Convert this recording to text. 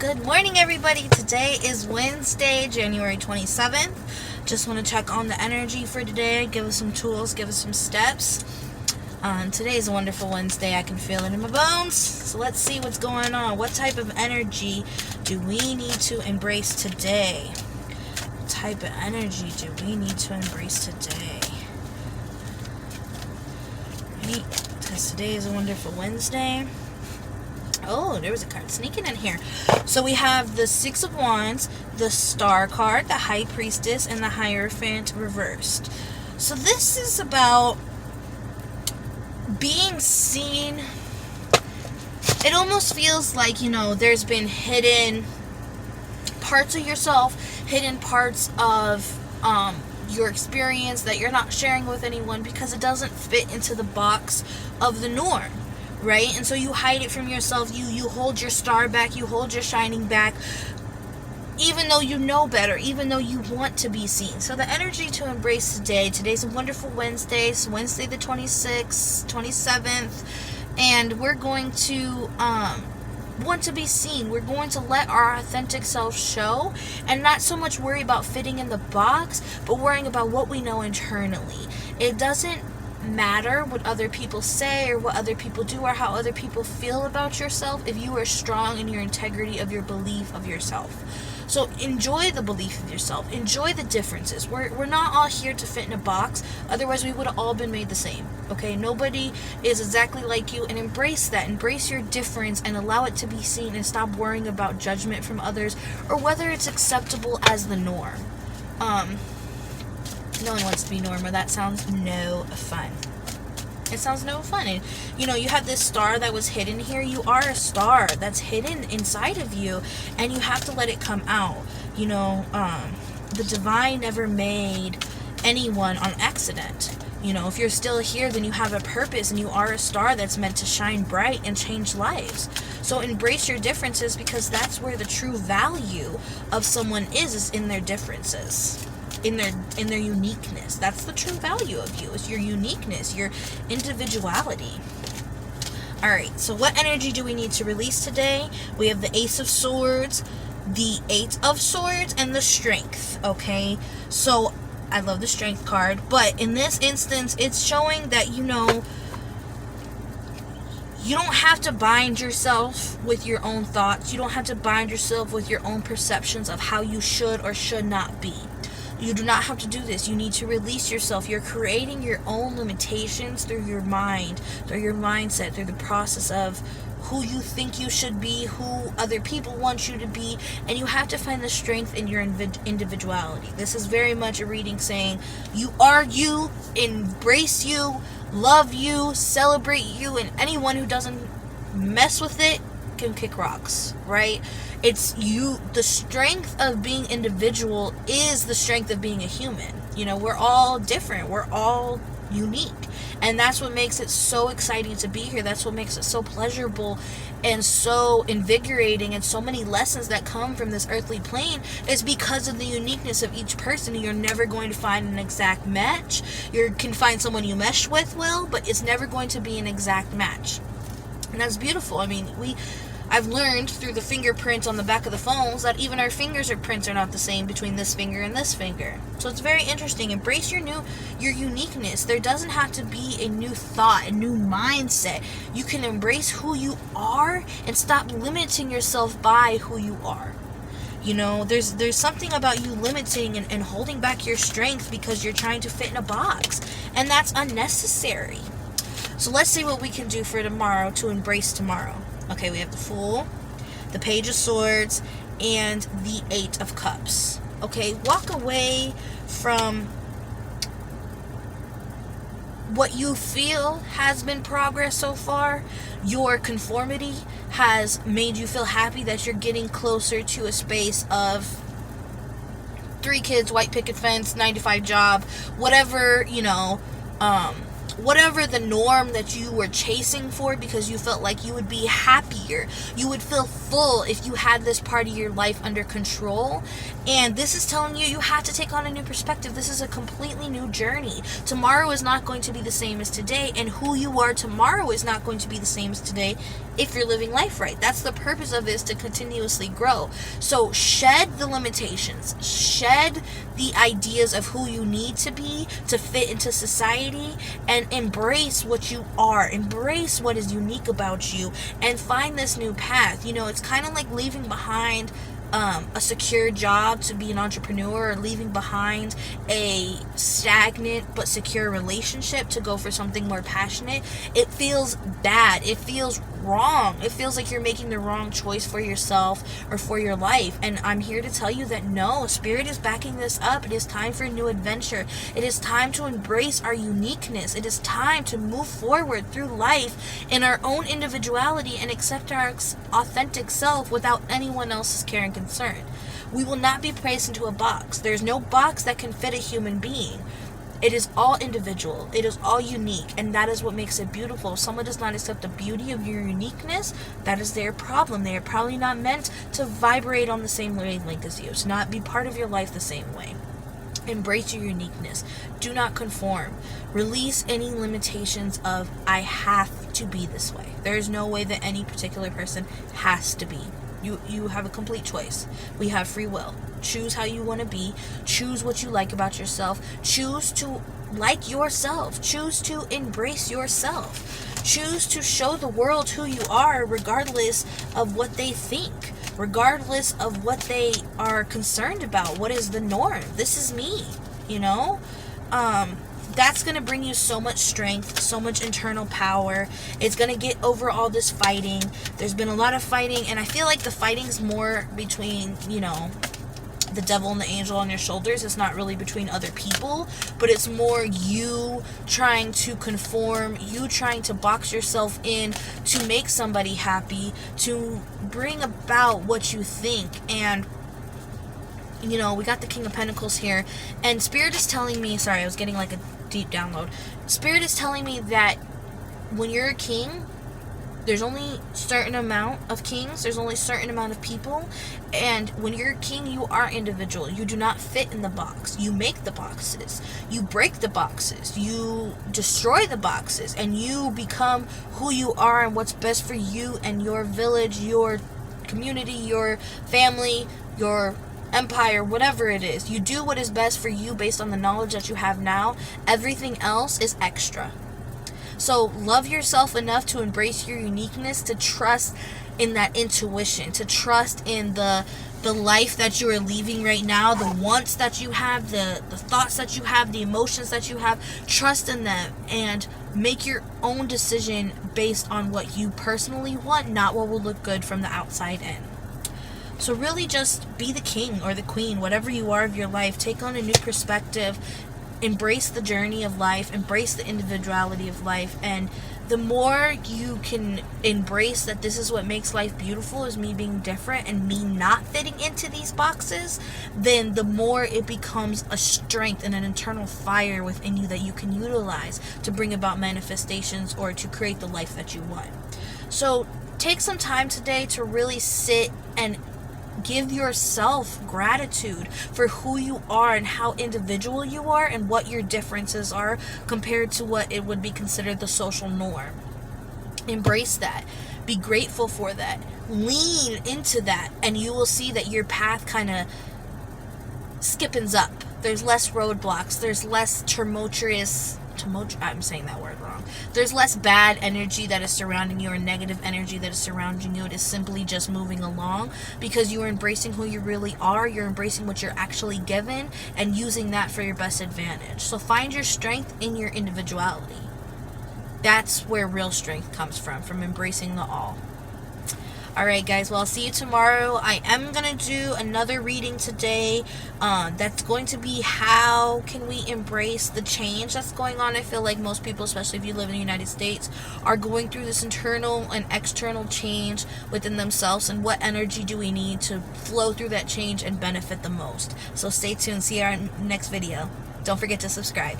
Good morning, everybody. Today is Wednesday, January 27th. Just want to check on the energy for today, give us some tools, give us some steps. Today is a wonderful Wednesday. I can feel it in my bones. So let's see what's going on. What type of energy do we need to embrace today? What type of energy do we need to embrace today? Right? Because today is a wonderful Wednesday. Oh, there was a card sneaking in here. So we have the Six of Wands, the Star card, the High Priestess, and the Hierophant reversed. So this is about being seen. It almost feels like, there's been hidden parts of yourself, hidden parts of your experience that you're not sharing with anyone because it doesn't fit into the box of the norm. Right? And so you hide it from yourself. You hold your star back. You hold your shining back. Even though you know better. Even though you want to be seen. So the energy to embrace today. Today's a wonderful Wednesday. It's Wednesday the 26th, 27th. And we're going to want to be seen. We're going to let our authentic self show. And not so much worry about fitting in the box. But worrying about what we know internally. It doesn't matter what other people say or what other people do or how other people feel about yourself if you are strong in your integrity of your belief of yourself. So enjoy the belief of yourself. Enjoy the differences. We're not all here to fit in a box. Otherwise we would have all been made the same. Okay? Nobody is exactly like you, and embrace that. Embrace your difference and allow it to be seen, and stop worrying about judgment from others or whether it's acceptable as the norm. No one wants to be normal. That sounds no fun. It sounds no fun. And, you have this star that was hidden here. You are a star that's hidden inside of you, and you have to let it come out. The divine never made anyone on accident. If you're still here, then you have a purpose, and you are a star that's meant to shine bright and change lives. So embrace your differences, because that's where the true value of someone is in their differences. In their uniqueness. That's the true value of you, is your uniqueness, your individuality. Alright, so what energy do we need to release today? We have the Ace of Swords, the Eight of Swords, and the Strength. Okay, so I love the Strength card, but in this instance, it's showing that, you don't have to bind yourself with your own thoughts. You don't have to bind yourself with your own perceptions of how you should or should not be. You do not have to do this. You need to release yourself. You're creating your own limitations through your mind, through your mindset, through the process of who you think you should be, who other people want you to be, and you have to find the strength in your individuality. This is very much a reading saying, you are you, embrace you, love you, celebrate you, and anyone who doesn't mess with it can kick rocks, right? It's you. The strength of being individual is the strength of being a human. We're all different. We're all unique. And that's what makes it so exciting to be here. That's what makes it so pleasurable and so invigorating, and so many lessons that come from this earthly plane is because of the uniqueness of each person. You're never going to find an exact match. You can find someone you mesh with, but it's never going to be an exact match. And that's beautiful. I've learned through the fingerprint on the back of the phones that even our prints are not the same between this finger and this finger. So it's very interesting. Embrace your uniqueness. There doesn't have to be a new thought, a new mindset. You can embrace who you are and stop limiting yourself by who you are. There's something about you limiting and holding back your strength because you're trying to fit in a box. And that's unnecessary. So let's see what we can do for tomorrow to embrace tomorrow. Okay, we have the Fool, the Page of Swords, and the Eight of Cups. Okay, walk away from what you feel has been progress so far. Your conformity has made you feel happy that you're getting closer to a space of 3 kids, white picket fence, 9-to-5 job, whatever, whatever the norm that you were chasing for, because you felt like you would be happier, you would feel full if you had this part of your life under control. And this is telling you have to take on a new perspective. This is a completely new journey. Tomorrow is not going to be the same as today, and who you are tomorrow is not going to be the same as today if you're living life right. That's the purpose of this, to continuously grow. So shed the limitations, shed the ideas of who you need to be to fit into society, and embrace what you are, embrace what is unique about you, and find this new path. It's kind of like leaving behind a secure job to be an entrepreneur, or leaving behind a stagnant but secure relationship to go for something more passionate. It feels bad. It feels wrong. It feels like you're making the wrong choice for yourself or for your life. And I'm here to tell you that no, Spirit is backing this up. It is time for a new adventure. It is time to embrace our uniqueness. It is time to move forward through life in our own individuality and accept our authentic self without anyone else's care and concern. We will not be placed into a box. There's no box that can fit a human being. It is all individual. It is all unique, and that is what makes it beautiful. If someone does not accept the beauty of your uniqueness, that is their problem. They are probably not meant to vibrate on the same wavelength as you, to not be part of your life the same way. Embrace your uniqueness. Do not conform. Release any limitations of, I have to be this way. There is no way that any particular person has to be. You have a complete choice. We have free will. Choose how you want to be. Choose what you like about yourself. Choose to like yourself. Choose to embrace yourself. Choose to show the world who you are, regardless of what they think, regardless of what they are concerned about. What is the norm? This is me, that's going to bring you so much strength, so much internal power. It's going to get over all this fighting. There's been a lot of fighting, and I feel like the fighting's more between, the devil and the angel on your shoulders. It's not really between other people, but it's more you trying to conform, you trying to box yourself in to make somebody happy, to bring about what you think. And we got the King of Pentacles here, and Spirit is telling me, sorry, I was getting like a deep download. Spirit is telling me that when you're a king, there's only a certain amount of kings, there's only a certain amount of people, and when you're a king, you are individual. You do not fit in the box. You make the boxes, you break the boxes, you destroy the boxes, and you become who you are and what's best for you and your village, your community, your family, your empire, whatever it is. You do what is best for you based on the knowledge that you have now. Everything else is extra. So love yourself enough to embrace your uniqueness, to trust in that intuition, to trust in the life that you are leaving right now, the wants that you have, the thoughts that you have, the emotions that you have. Trust in them and make your own decision based on what you personally want, not what will look good from the outside in. So really just be the king or the queen, whatever you are of your life. Take on a new perspective. Embrace the journey of life. Embrace the individuality of life. And the more you can embrace that this is what makes life beautiful, is me being different and me not fitting into these boxes, then the more it becomes a strength and an internal fire within you that you can utilize to bring about manifestations or to create the life that you want. So take some time today to really sit and give yourself gratitude for who you are and how individual you are and what your differences are compared to what it would be considered the social norm. Embrace that. Be grateful for that. Lean into that, and you will see that your path kind of skippens up. There's less roadblocks. There's less I'm saying that word wrong. There's less bad energy that is surrounding you or negative energy that is surrounding you. It is simply just moving along because you are embracing who you really are. You're embracing what you're actually given and using that for your best advantage. So find your strength in your individuality. That's where real strength comes from embracing the all. Alright guys, well I'll see you tomorrow. I am going to do another reading today. That's going to be how can we embrace the change that's going on. I feel like most people, especially if you live in the United States, are going through this internal and external change within themselves, and what energy do we need to flow through that change and benefit the most. So stay tuned. See you in our next video. Don't forget to subscribe.